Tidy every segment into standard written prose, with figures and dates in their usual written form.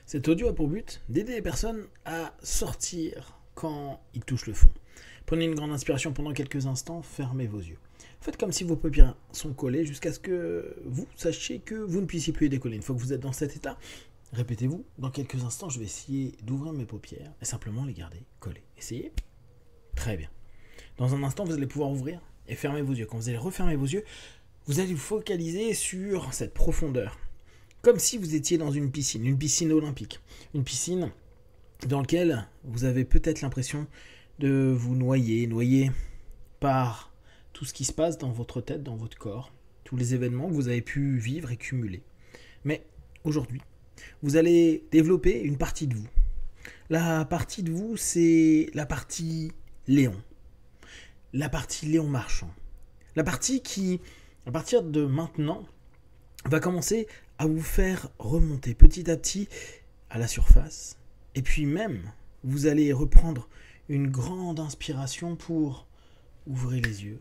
Cet audio a pour but d'aider les personnes à sortir quand ils touchent le fond. Prenez une grande inspiration pendant quelques instants, fermez vos yeux. Faites comme si vos paupières sont collées jusqu'à ce que vous sachiez que vous ne puissiez plus les décoller. Une fois que vous êtes dans cet état, répétez-vous, dans quelques instants, je vais essayer d'ouvrir mes paupières et simplement les garder collées. Essayez. Très bien. Dans un instant, vous allez pouvoir ouvrir et fermer vos yeux. Quand vous allez refermer vos yeux, vous allez vous focaliser sur cette profondeur. Comme si vous étiez dans une piscine olympique. Une piscine dans laquelle vous avez peut-être l'impression de vous noyer par tout ce qui se passe dans votre tête, dans votre corps, tous les événements que vous avez pu vivre et cumuler. Mais aujourd'hui, vous allez développer une partie de vous. La partie de vous, c'est la partie Léon. La partie Léon Marchand. La partie qui, à partir de maintenant, va commencer à vous faire remonter petit à petit à la surface. Et puis même, vous allez reprendre une grande inspiration pour ouvrir les yeux,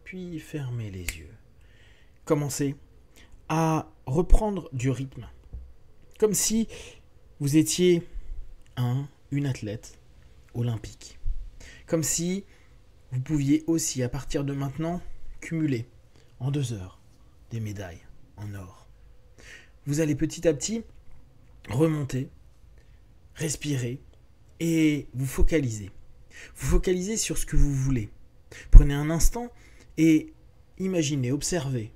puis fermer les yeux. Commencez à reprendre du rythme. Comme si vous étiez une athlète olympique. Comme si vous pouviez aussi, à partir de maintenant, cumuler en 2 heures des médailles en or. Vous allez petit à petit remonter, respirer et vous focaliser. Vous focalisez sur ce que vous voulez. Prenez un instant et imaginez, observez,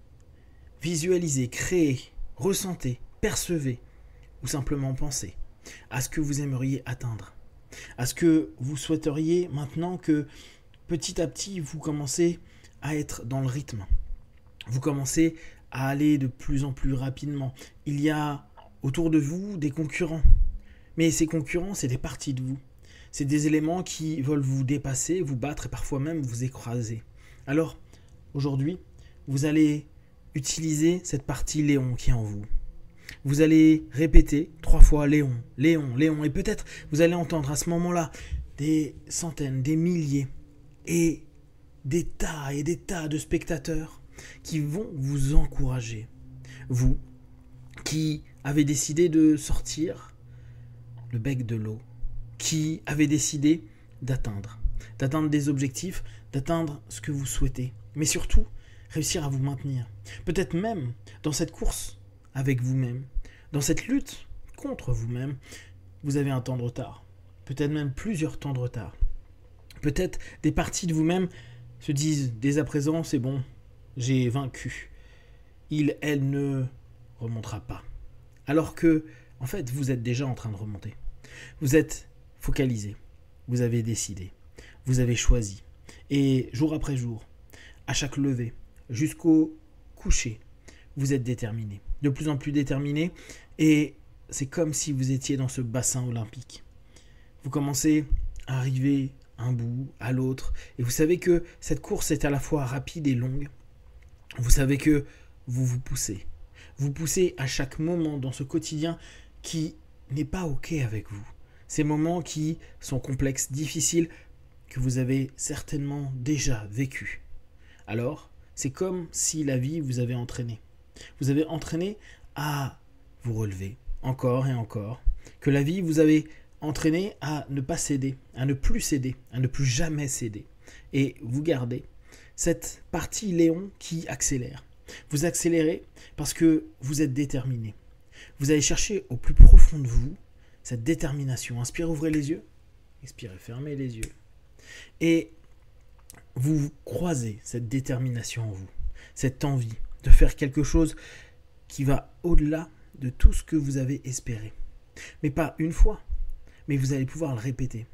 visualisez, créez, ressentez, percevez ou simplement pensez à ce que vous aimeriez atteindre, à ce que vous souhaiteriez maintenant que petit à petit vous commencez à être dans le rythme. Vous commencez à aller de plus en plus rapidement. Il y a autour de vous des concurrents. Mais ces concurrents, c'est des parties de vous. C'est des éléments qui veulent vous dépasser, vous battre et parfois même vous écraser. Alors, aujourd'hui, vous allez utiliser cette partie Léon qui est en vous. Vous allez répéter 3 fois Léon, Léon, Léon. Et peut-être vous allez entendre à ce moment-là des centaines, des milliers et des tas de spectateurs qui vont vous encourager. Vous qui avez décidé de sortir le bec de l'eau, qui avez décidé d'atteindre des objectifs, d'atteindre ce que vous souhaitez, mais surtout réussir à vous maintenir. Peut-être même dans cette course avec vous-même, dans cette lutte contre vous-même, vous avez un temps de retard, peut-être même plusieurs temps de retard. Peut-être des parties de vous-même se disent dès à présent, c'est bon, j'ai vaincu. Elle ne remontera pas. Alors que, en fait, vous êtes déjà en train de remonter. Vous êtes focalisé. Vous avez décidé. Vous avez choisi. Et jour après jour, à chaque lever, jusqu'au coucher, vous êtes déterminé. De plus en plus déterminé. Et c'est comme si vous étiez dans ce bassin olympique. Vous commencez à arriver un bout à l'autre. Et vous savez que cette course est à la fois rapide et longue. Vous savez que vous vous poussez. Vous poussez à chaque moment dans ce quotidien qui n'est pas OK avec vous. Ces moments qui sont complexes, difficiles, que vous avez certainement déjà vécu. Alors, c'est comme si la vie vous avait entraîné. Vous avez entraîné à vous relever encore et encore. Que la vie vous avait entraîné à ne pas céder, à ne plus céder, à ne plus jamais céder. Et vous gardez cette partie Léon qui accélère. Vous accélérez parce que vous êtes déterminé. Vous allez chercher au plus profond de vous cette détermination. Inspirez, ouvrez les yeux. Expirez, fermez les yeux. Et vous croisez cette détermination en vous. Cette envie de faire quelque chose qui va au-delà de tout ce que vous avez espéré. Mais pas une fois, mais vous allez pouvoir le répéter.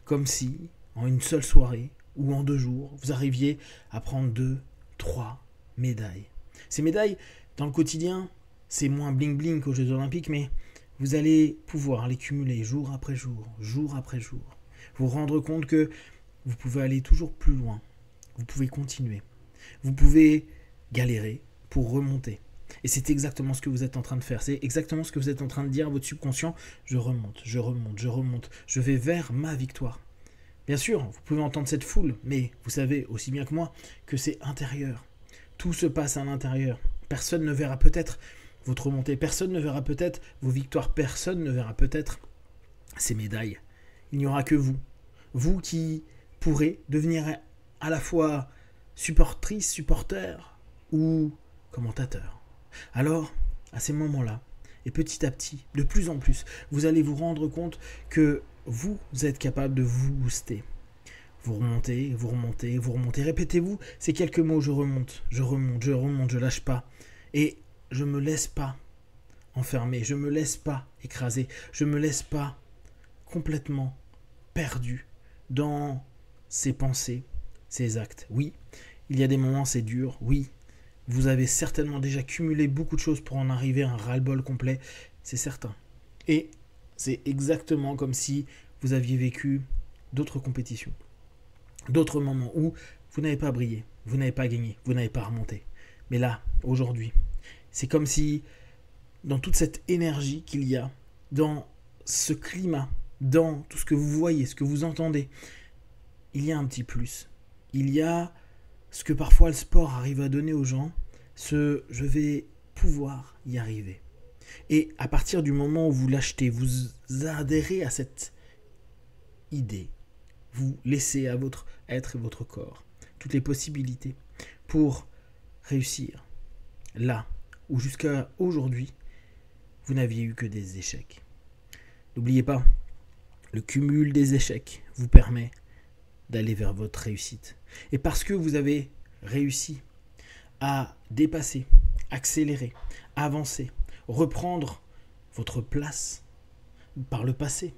Comme si, en une seule soirée, ou en 2 jours, vous arriviez à prendre 2, 3 médailles. Ces médailles, dans le quotidien, c'est moins bling-bling qu'aux Jeux Olympiques, mais vous allez pouvoir les cumuler jour après jour, jour après jour. Vous rendre compte que vous pouvez aller toujours plus loin. Vous pouvez continuer. Vous pouvez galérer pour remonter. Et c'est exactement ce que vous êtes en train de faire. C'est exactement ce que vous êtes en train de dire à votre subconscient. Je remonte, je remonte, je remonte. Je vais vers ma victoire. Bien sûr, vous pouvez entendre cette foule, mais vous savez aussi bien que moi que c'est intérieur. Tout se passe à l'intérieur. Personne ne verra peut-être votre remontée. Personne ne verra peut-être vos victoires. Personne ne verra peut-être ces médailles. Il n'y aura que vous. Vous qui pourrez devenir à la fois supportrice, supporter ou commentateur. Alors, à ces moments-là, et petit à petit, de plus en plus, vous allez vous rendre compte que vous êtes capable de vous booster. Vous remontez, vous remontez, vous remontez. Répétez-vous ces quelques mots, je remonte, je remonte, je remonte, je lâche pas. Et je ne me laisse pas enfermer, je ne me laisse pas écraser, je ne me laisse pas complètement perdu dans ces pensées, ces actes. Oui, il y a des moments, c'est dur, oui. Vous avez certainement déjà cumulé beaucoup de choses pour en arriver à un ras-le-bol complet, c'est certain. Et c'est exactement comme si vous aviez vécu d'autres compétitions, d'autres moments où vous n'avez pas brillé, vous n'avez pas gagné, vous n'avez pas remonté. Mais là, aujourd'hui, c'est comme si, dans toute cette énergie qu'il y a, dans ce climat, dans tout ce que vous voyez, ce que vous entendez, il y a un petit plus. Il y a ce que parfois le sport arrive à donner aux gens, ce je vais pouvoir y arriver. Et à partir du moment où vous l'achetez, vous adhérez à cette idée, vous laissez à votre être et votre corps toutes les possibilités pour réussir là où jusqu'à aujourd'hui, vous n'aviez eu que des échecs. N'oubliez pas, le cumul des échecs vous permet d'aller vers votre réussite. Et parce que vous avez réussi à dépasser, accélérer, avancer, reprendre votre place par le passé,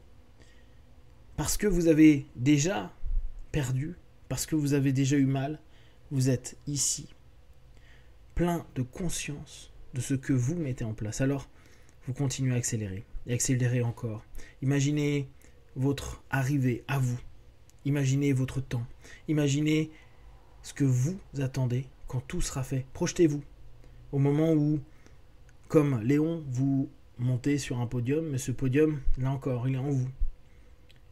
parce que vous avez déjà perdu, parce que vous avez déjà eu mal, vous êtes ici, plein de conscience de ce que vous mettez en place. Alors, vous continuez à accélérer, et accélérer encore. Imaginez votre arrivée à vous. Imaginez votre temps. Imaginez ce que vous attendez quand tout sera fait. Projetez-vous au moment où, comme Léon, vous montez sur un podium, mais ce podium, là encore, il est en vous.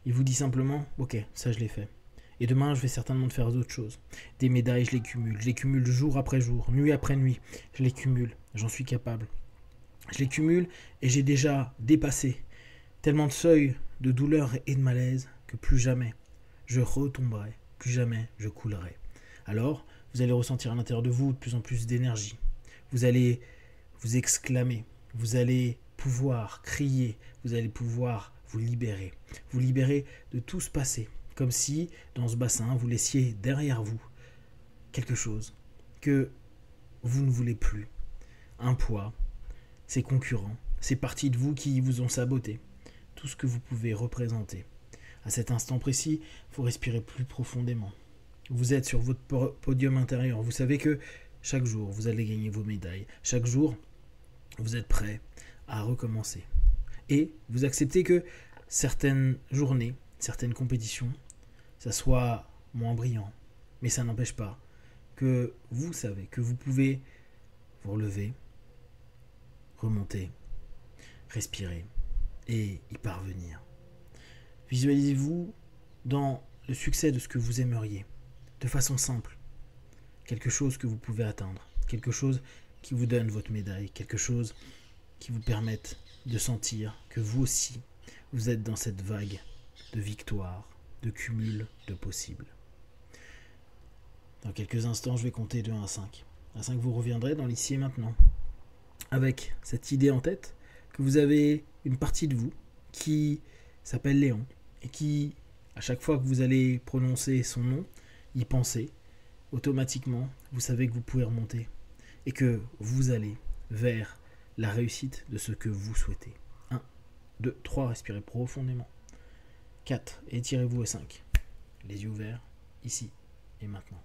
Il vous dit simplement, ok, ça je l'ai fait. Et demain, je vais certainement faire d'autres choses. Des médailles, je les cumule jour après jour, nuit après nuit, je les cumule, j'en suis capable. Je les cumule et j'ai déjà dépassé tellement de seuils de douleur et de malaise que plus jamais je retomberai, plus jamais je coulerai. Alors, vous allez ressentir à l'intérieur de vous de plus en plus d'énergie. Vous allez vous exclamer, vous allez pouvoir crier, vous allez pouvoir vous libérer de tout ce passé, comme si dans ce bassin vous laissiez derrière vous quelque chose que vous ne voulez plus, un poids, ces concurrents, ces parties de vous qui vous ont saboté, tout ce que vous pouvez représenter. À cet instant précis, il faut respirer plus profondément. Vous êtes sur votre podium intérieur. Vous savez que chaque jour, vous allez gagner vos médailles. Chaque jour, vous êtes prêt à recommencer. Et vous acceptez que certaines journées, certaines compétitions, ça soit moins brillant. Mais ça n'empêche pas que vous savez que vous pouvez vous relever, remonter, respirer et y parvenir. Visualisez-vous dans le succès de ce que vous aimeriez, de façon simple. Quelque chose que vous pouvez atteindre, quelque chose qui vous donne votre médaille, quelque chose qui vous permette de sentir que vous aussi, vous êtes dans cette vague de victoire, de cumul de possibles. Dans quelques instants, je vais compter de 1 à 5. À 5, vous reviendrez dans l'ici et maintenant, avec cette idée en tête que vous avez une partie de vous qui s'appelle Léon, et qui, à chaque fois que vous allez prononcer son nom, y penser, automatiquement, vous savez que vous pouvez remonter, et que vous allez vers la réussite de ce que vous souhaitez. 1, 2, 3, respirez profondément. 4, étirez-vous. Et 5, les yeux ouverts, ici et maintenant.